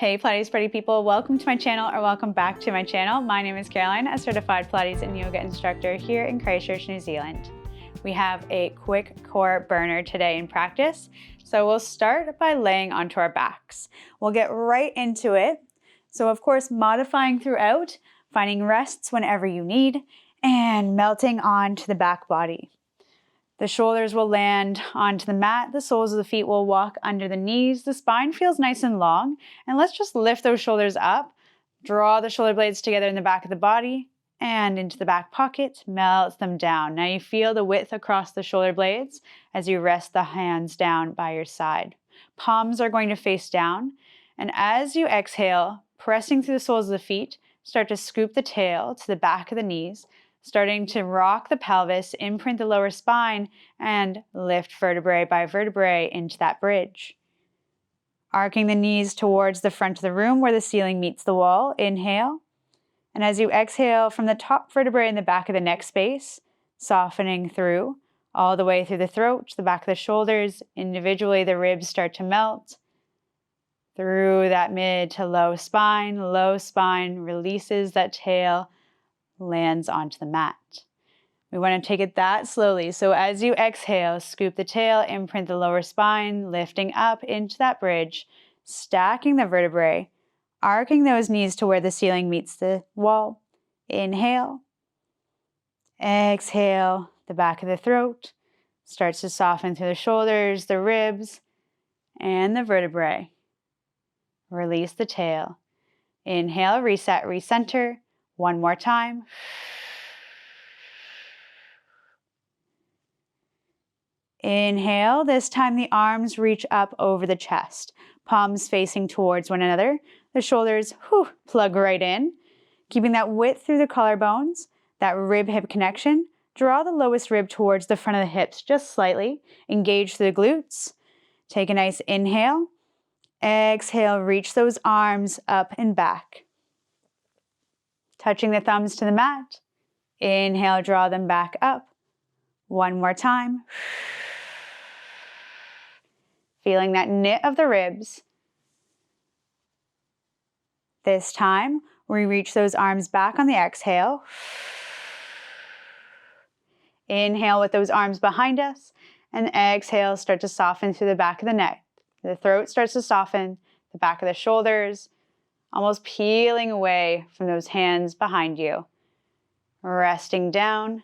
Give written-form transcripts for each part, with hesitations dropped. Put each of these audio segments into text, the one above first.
Hey Pilates party people, welcome to my channel or welcome back to my channel. My name is Caroline, a certified Pilates and yoga instructor here in Christchurch, New Zealand. We have a quick core burner today in practice. So we'll start by laying onto our backs. We'll get right into it. So of course, modifying throughout, finding rests whenever you need, and melting onto the back body. The shoulders will land onto the mat, the soles of the feet will walk under the knees, the spine feels nice and long, and let's just lift those shoulders up, draw the shoulder blades together in the back of the body, and into the back pocket, melt them down. Now you feel the width across the shoulder blades as you rest the hands down by your side. Palms are going to face down, and as you exhale, pressing through the soles of the feet, start to scoop the tail to the back of the knees, starting to rock the pelvis, imprint the lower spine, and lift vertebrae by vertebrae into that bridge. Arcing the knees towards the front of the room where the ceiling meets the wall, inhale. And as you exhale from the top vertebrae in the back of the neck space, softening through, all the way through the throat, the back of the shoulders, individually the ribs start to melt. Through that mid to low spine releases that tail, lands onto the mat. We want to take it that slowly. So as you exhale, scoop the tail, imprint the lower spine, lifting up into that bridge, stacking the vertebrae, arcing those knees to where the ceiling meets the wall. Inhale. Exhale, the back of the throat starts to soften through the shoulders, the ribs, and the vertebrae. Release the tail. Inhale, reset, recenter. One more time. Inhale. This time the arms reach up over the chest. Palms facing towards one another. The shoulders plug right in. Keeping that width through the collarbones. That rib-hip connection. Draw the lowest rib towards the front of the hips just slightly. Engage through the glutes. Take a nice inhale. Exhale. Reach those arms up and back. Touching the thumbs to the mat. Inhale, draw them back up. One more time. Feeling that knit of the ribs. This time, we reach those arms back on the exhale. Inhale with those arms behind us. And exhale, start to soften through the back of the neck. The throat starts to soften, the back of the shoulders, almost peeling away from those hands behind you. Resting down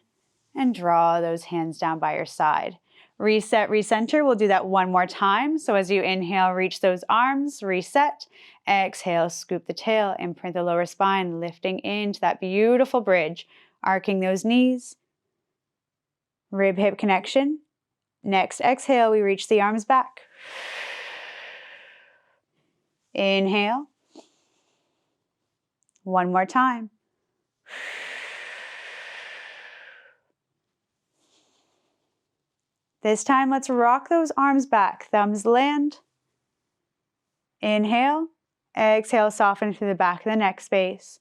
and draw those hands down by your side. Reset, recenter. We'll do that one more time. So as you inhale, reach those arms, reset. Exhale, scoop the tail, imprint the lower spine, lifting into that beautiful bridge, arcing those knees. Rib-hip connection. Next exhale, we reach the arms back. Inhale. One more time. This time, let's rock those arms back. Thumbs land. Inhale. Exhale, soften through the back of the neck space.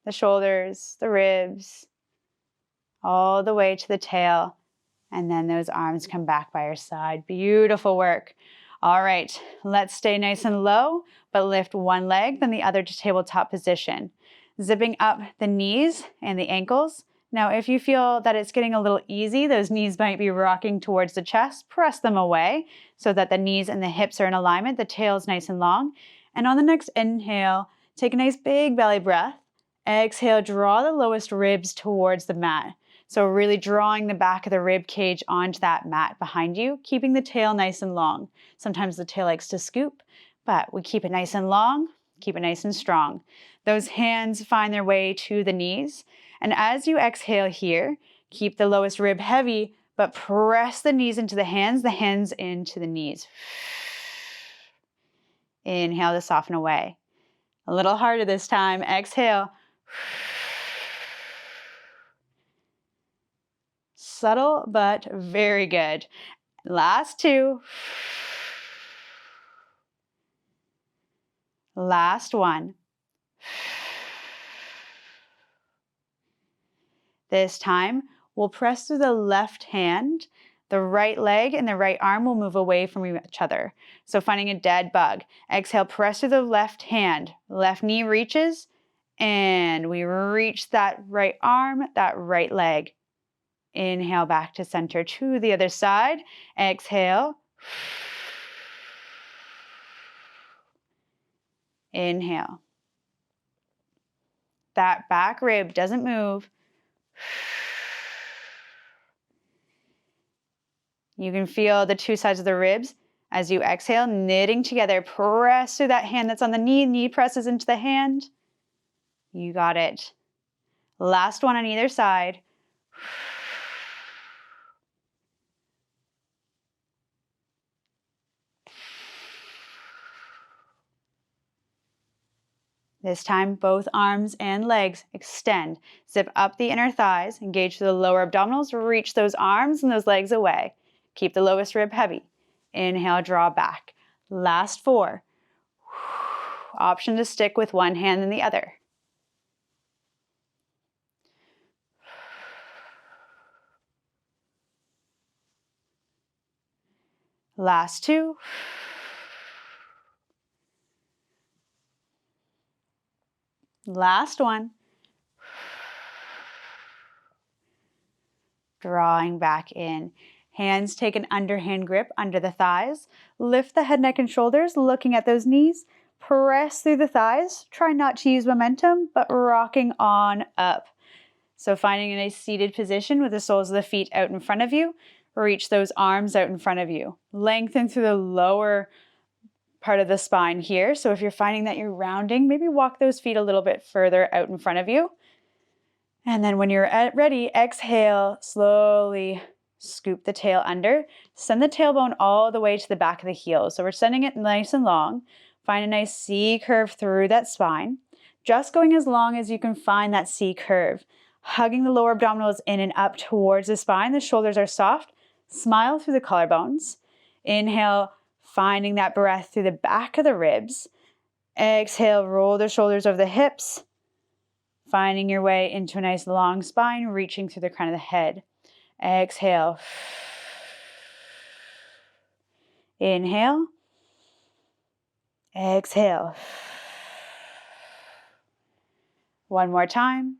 The shoulders, the ribs, all the way to the tail. And then those arms come back by your side. Beautiful work. All right, let's stay nice and low, but lift one leg, then the other to tabletop position. Zipping up the knees and the ankles. Now, if you feel that it's getting a little easy, those knees might be rocking towards the chest, press them away so that the knees and the hips are in alignment, the tail is nice and long. And on the next inhale, take a nice big belly breath. Exhale, draw the lowest ribs towards the mat. So really drawing the back of the rib cage onto that mat behind you, keeping the tail nice and long. Sometimes the tail likes to scoop, but we keep it nice and long, keep it nice and strong. Those hands find their way to the knees. And as you exhale here, keep the lowest rib heavy, but press the knees into the hands into the knees. Inhale to soften away. A little harder this time. Exhale. Subtle, but very good. Last two. Last one. This time, we'll press through the left hand, The right leg and the right arm will move away from each other. So finding a dead bug. Exhale, press through the left hand. Left knee reaches, and we reach that right arm, that right leg. Inhale back to center to the other side. Exhale. Inhale. That back rib doesn't move. You can feel the two sides of the ribs as you exhale, knitting together. Press through that hand that's on the knee. Knee presses into the hand. You got it. Last one on either side. This time, both arms and legs extend. Zip up the inner thighs, engage the lower abdominals, reach those arms and those legs away. Keep the lowest rib heavy. Inhale, draw back. Last 4. Option to stick with one hand and the other. Last 2. Last 1. Drawing back in. Hands take an underhand grip under the thighs. Lift the head, neck, and shoulders, looking at those knees. Press through the thighs. Try not to use momentum, but rocking on up. So finding a nice seated position with the soles of the feet out in front of you. Reach those arms out in front of you. Lengthen through the lower part of the spine here. So if you're finding that you're rounding, maybe walk those feet a little bit further out in front of you. And then when you're ready, exhale, slowly scoop the tail under. Send the tailbone all the way to the back of the heel. So we're sending it nice and long. Find a nice C curve through that spine. Just going as long as you can find that C curve. Hugging the lower abdominals in and up towards the spine. The shoulders are soft. Smile through the collarbones. Inhale, finding that breath through the back of the ribs. Exhale, roll the shoulders over the hips. Finding your way into a nice long spine, reaching through the crown of the head. Exhale. Inhale. Exhale. One more time.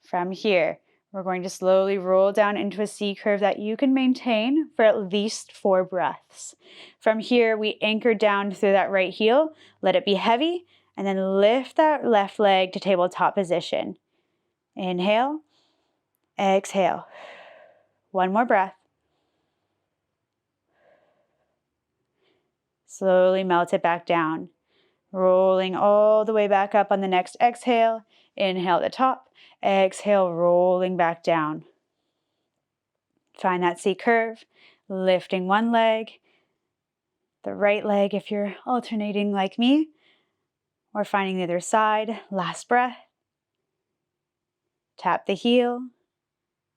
From here, we're going to slowly roll down into a C curve that you can maintain for at least 4 breaths. From here, we anchor down through that right heel, let it be heavy, and then lift that left leg to tabletop position. Inhale, exhale. One more breath. Slowly melt it back down, rolling all the way back up on the next exhale. Inhale at the top. Exhale, rolling back down. Find that C curve, lifting one leg, the right leg if you're alternating like me, or finding the other side. Last breath. Tap the heel.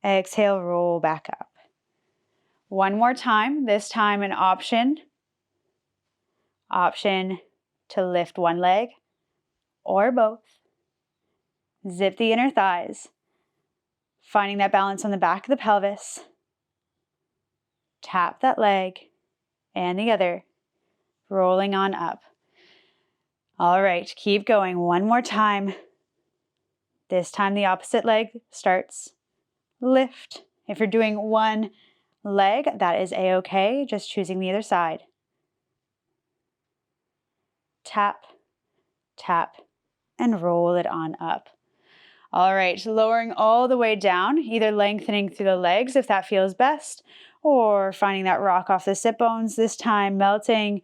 Exhale, roll back up. One more time, this time an option to lift one leg or both. Zip the inner thighs, finding that balance on the back of the pelvis. Tap that leg and the other, rolling on up. All right, keep going. One more time. This time the opposite leg starts. Lift. If you're doing one leg, that is a-okay, just choosing the other side. Tap, tap, and roll it on up. All right, lowering all the way down, either lengthening through the legs if that feels best, or finding that rock off the sit bones, this time melting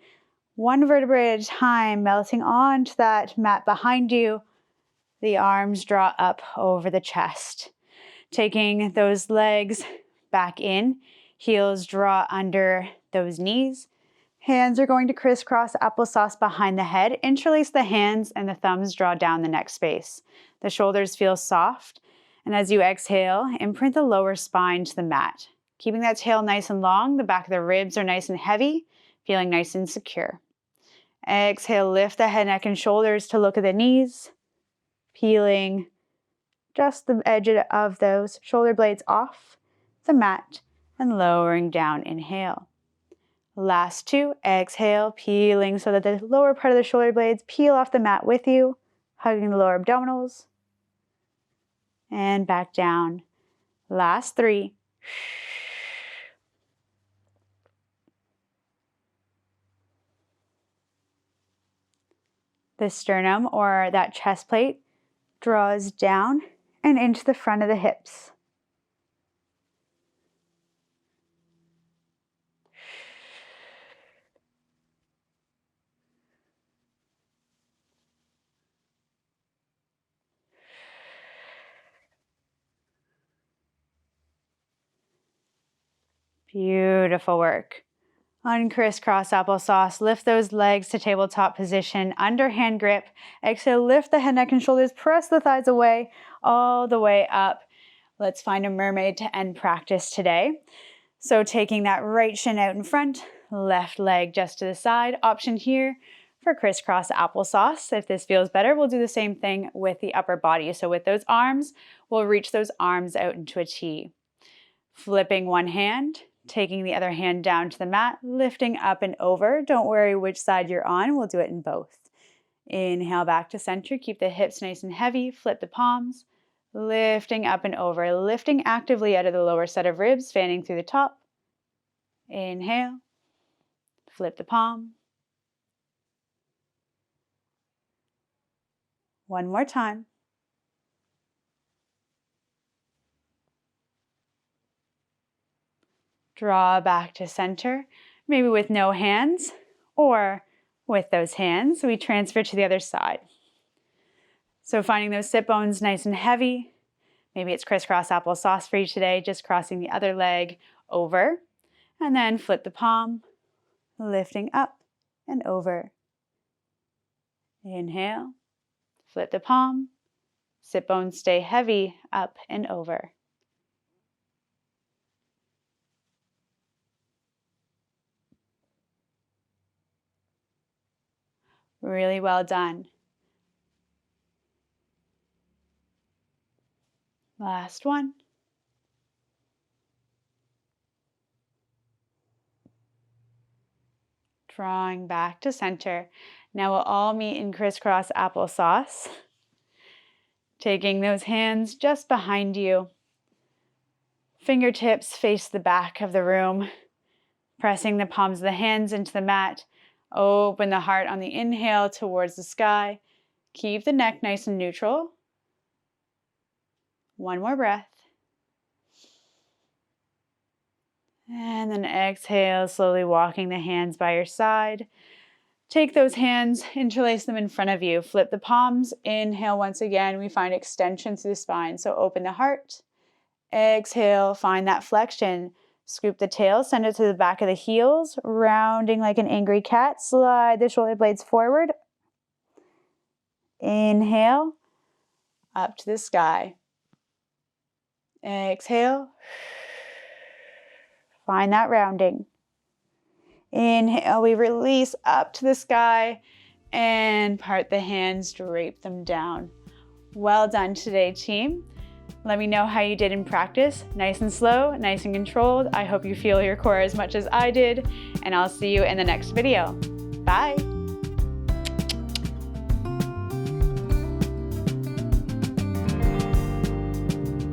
one vertebrae at a time, melting onto that mat behind you. The arms draw up over the chest. Taking those legs back in, heels draw under those knees. Hands are going to crisscross applesauce behind the head. Interlace the hands and the thumbs draw down the neck space. The shoulders feel soft. And as you exhale, imprint the lower spine to the mat. Keeping that tail nice and long, the back of the ribs are nice and heavy, feeling nice and secure. Exhale, lift the head, neck, and shoulders to look at the knees, peeling just the edge of those shoulder blades off the mat and lowering down. Inhale. Last two. Exhale, peeling so that the lower part of the shoulder blades peel off the mat with you, hugging the lower abdominals. And back down. Last three. The sternum, or that chest plate, draws down and into the front of the hips. Beautiful work. On crisscross applesauce, lift those legs to tabletop position, underhand grip. Exhale, lift the head, neck, and shoulders, press the thighs away, all the way up. Let's find a mermaid to end practice today. So taking that right shin out in front, left leg just to the side. Option here for crisscross applesauce. If this feels better, we'll do the same thing with the upper body. So with those arms, we'll reach those arms out into a T. Flipping one hand, taking the other hand down to the mat, lifting up and over. Don't worry which side you're on, we'll do it in both. Inhale back to center, keep the hips nice and heavy, flip the palms, lifting up and over, lifting actively out of the lower set of ribs, fanning through the top. Inhale, flip the palm. One more time. Draw back to center, maybe with no hands, or with those hands, we transfer to the other side. So finding those sit bones nice and heavy. Maybe it's crisscross applesauce for you today, just crossing the other leg over, and then flip the palm, lifting up and over. Inhale, flip the palm, sit bones stay heavy, up and over. Really well done. Last one. Drawing back to center. Now we'll all meet in crisscross applesauce. Taking those hands just behind you. Fingertips face the back of the room. Pressing the palms of the hands into the mat. Open the heart on the inhale towards the sky. Keep the neck nice and neutral. One more breath. And then exhale, slowly walking the hands by your side. Take those hands, interlace them in front of you. Flip the palms. Inhale once again. We find extension through the spine. So open the heart. Exhale, find that flexion. Scoop the tail, send it to the back of the heels, rounding like an angry cat. Slide the shoulder blades forward. Inhale, up to the sky. Exhale, find that rounding. Inhale, we release up to the sky and part the hands, drape them down. Well done today, team. Let me know how you did in practice. Nice and slow, nice and controlled. I hope you feel your core as much as I did, and I'll see you in the next video. Bye.